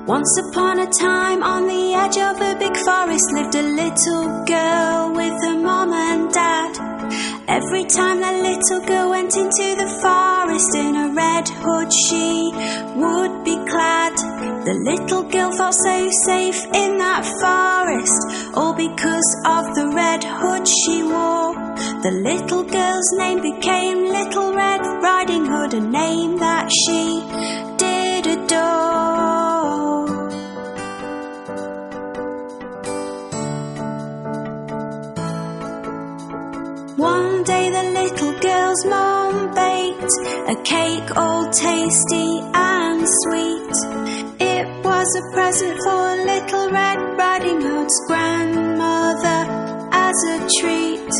Once upon a time, on the edge of a big forest, lived a little girl with her mom and dad. Every time the little girl went into the forest, in a red hood she would be clad. The little girl felt so safe in that forest, all because of the red hood she wore. The little girl's name became Little Red Riding Hood, a name that she did adore. One day the little girl's mom baked a cake all tasty and sweet. It was a present for Little Red Riding Hood's grandmother as a treat.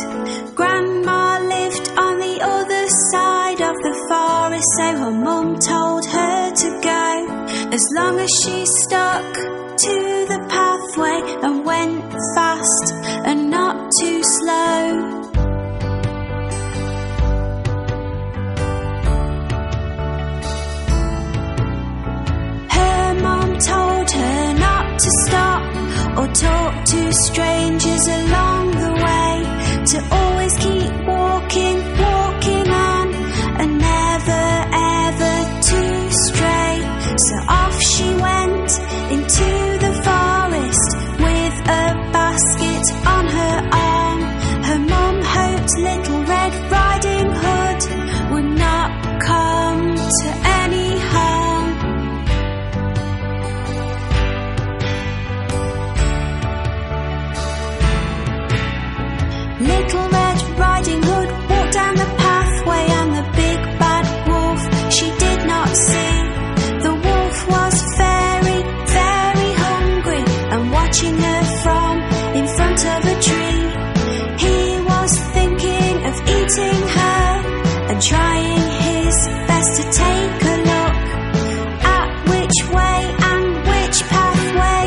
Grandma lived on the other side of the forest, so her mum told her to go, as long as she stuck to the pathway and went fast and not too slow. Told her not to stop or talk to strangers along the way, to always keep walking on, and never ever to stray. So off she went into the forest with a basket on her arm. Her mum hoped Little Red Riding Hood would not come to any harm. Little Red Riding Hood walked down the pathway, and the big bad wolf she did not see. The wolf was very, very hungry and watching her from in front of a tree. He was thinking of eating her and trying his best to take a look at which way and which pathway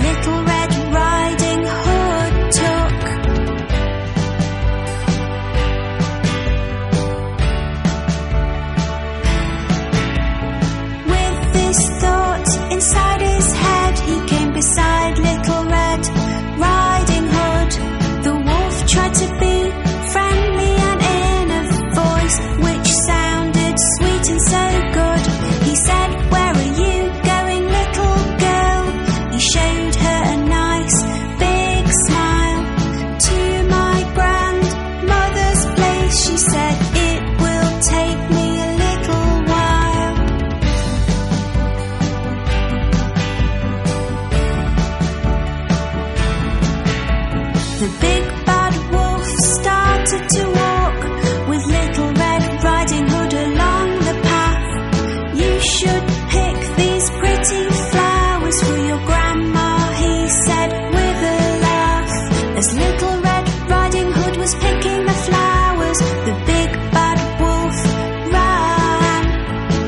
Little Red Riding Hood took. Inside his head, he came beside Little Red Riding Hood. The wolf tried to be friendly and in a voice which sounded sweet and so good. He said, "Where are you going, little girl?" He showed her a nice big smile. "To my grandmother's place," she said, "it will take me a little while." The big bad wolf started to walk with Little Red Riding Hood along the path. "You should pick these pretty flowers for your grandma," he said with a laugh. As Little Red Riding Hood was picking the flowers, the big bad wolf ran.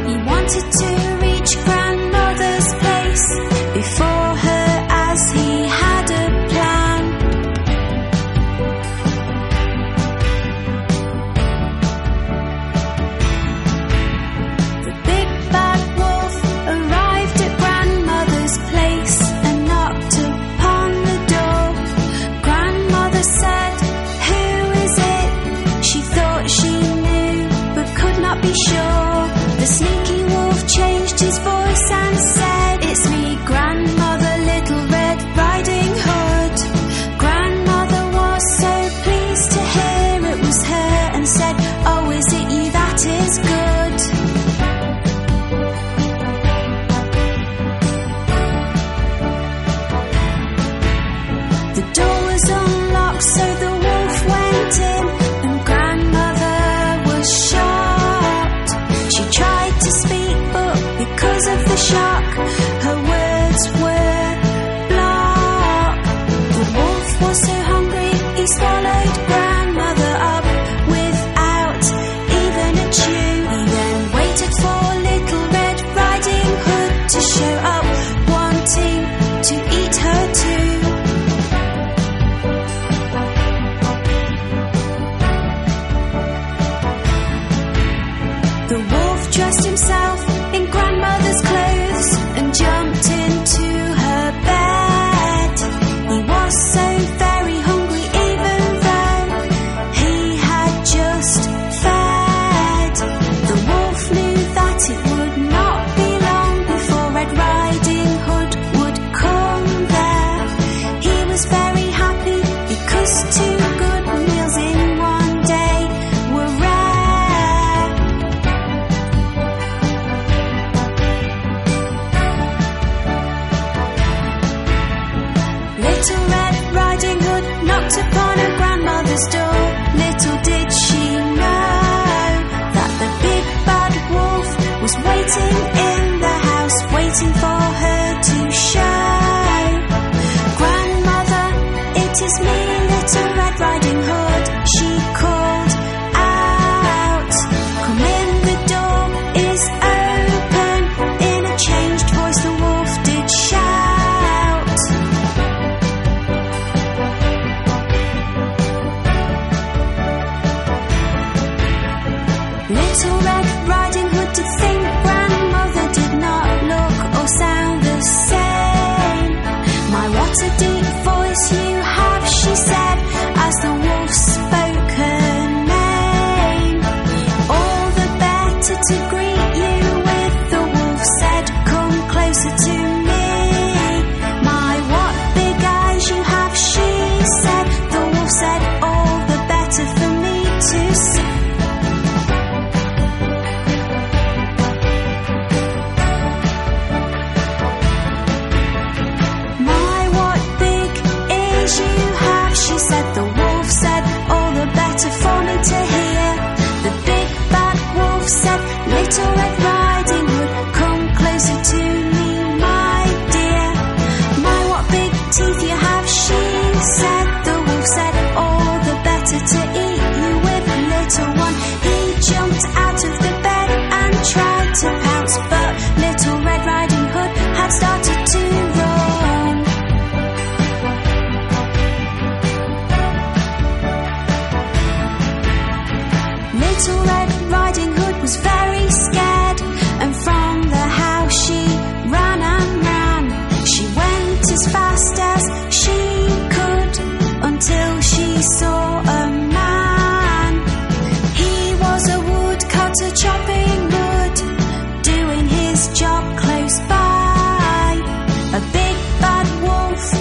He wanted to reach grandmother's place before her, as he had a plan. The big bad wolf arrived at grandmother's place and knocked upon the door. Grandmother said, "Who is it?" She thought she knew but could not be sure. The sneaky wolf changed his voice and said, "It's me, grandmother, Little Red Riding Hood." Grandmother was so pleased to hear it was her and said, "Oh, is it you? That is good." The door was unlocked, so the wolf went in, and grandmother was shocked. She tried to speak, but because of the shock, her words were blocked. The wolf was so hungry, he swallowed grandmother up without even a chew. He then waited for Little Red Riding Hood to show up, wanting to eat her too. The wolf dressed himself in grandmother's clothes and jumped into just 2 good meals in one day were rare. Little Red Riding Hood knocked upon her grandmother's door. Little did she know that the big bad wolf was waiting in the house, waiting for her to show. Grandmother, it is me, Little Red Riding Hood, she called out. Come in, the door is open. In a changed voice the wolf did shout. Little Red Riding Hood did think grandmother did not look or sound the same. My, what a deep voice you have, she said, as the wolf spoke her name. All the better to greet you with, the wolf said, come closer to me. My, what big eyes you have, she said, the wolf said, all the better for me to see. She said, the wolf said, all the better for me to hear. The big bad wolf said, Little Red Riding Hood, come closer to me, my dear. My, what big teeth you have, she said. The wolf said, all the better to eat you with, little one. He jumped out of the bed and tried to pounce, but Little Red Riding Hood had started to run. Little Red Riding Hood was very scared, and from the house she ran and ran. She went as fast as she could until she saw a man. He was a woodcutter chopping wood, doing his job close by. A big bad wolf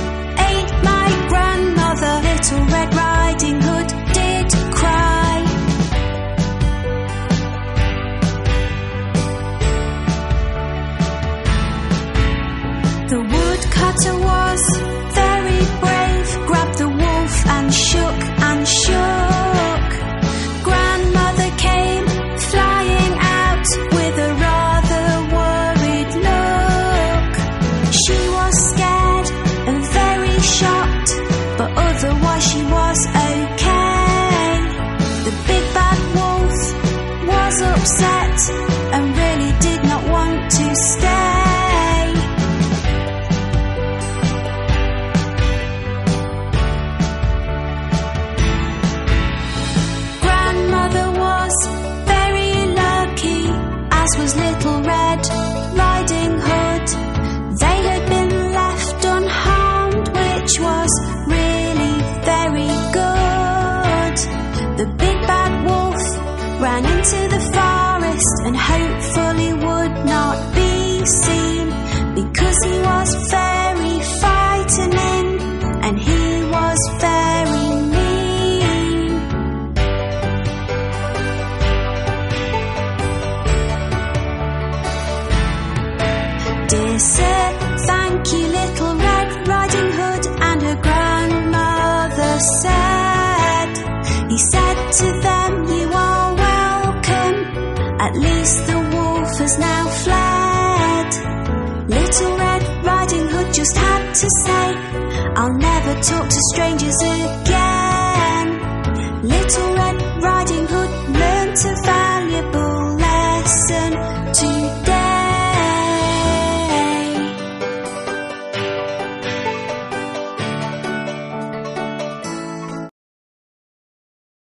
ate my grandmother. Little Red Riding Hood did cry. The woodcutter was very brave, grabbed the wolf and shook and shook. Grandmother came flying out with a rather worried look. She was scared and very shocked, but otherwise she was okay. The big bad wolf was upset and really did not want to stay. Was Little Red Riding Hood. They had been left unharmed, which was really very good. The big bad wolf ran into the forest and hopefully would not be seen, because he was very frightening and he was very mean. Dear sir, thank you, Little Red Riding Hood, and her grandmother said. He said to them, you are welcome, at least the wolf has now fled. Little Red Riding Hood just had to say, I'll never talk to strangers again.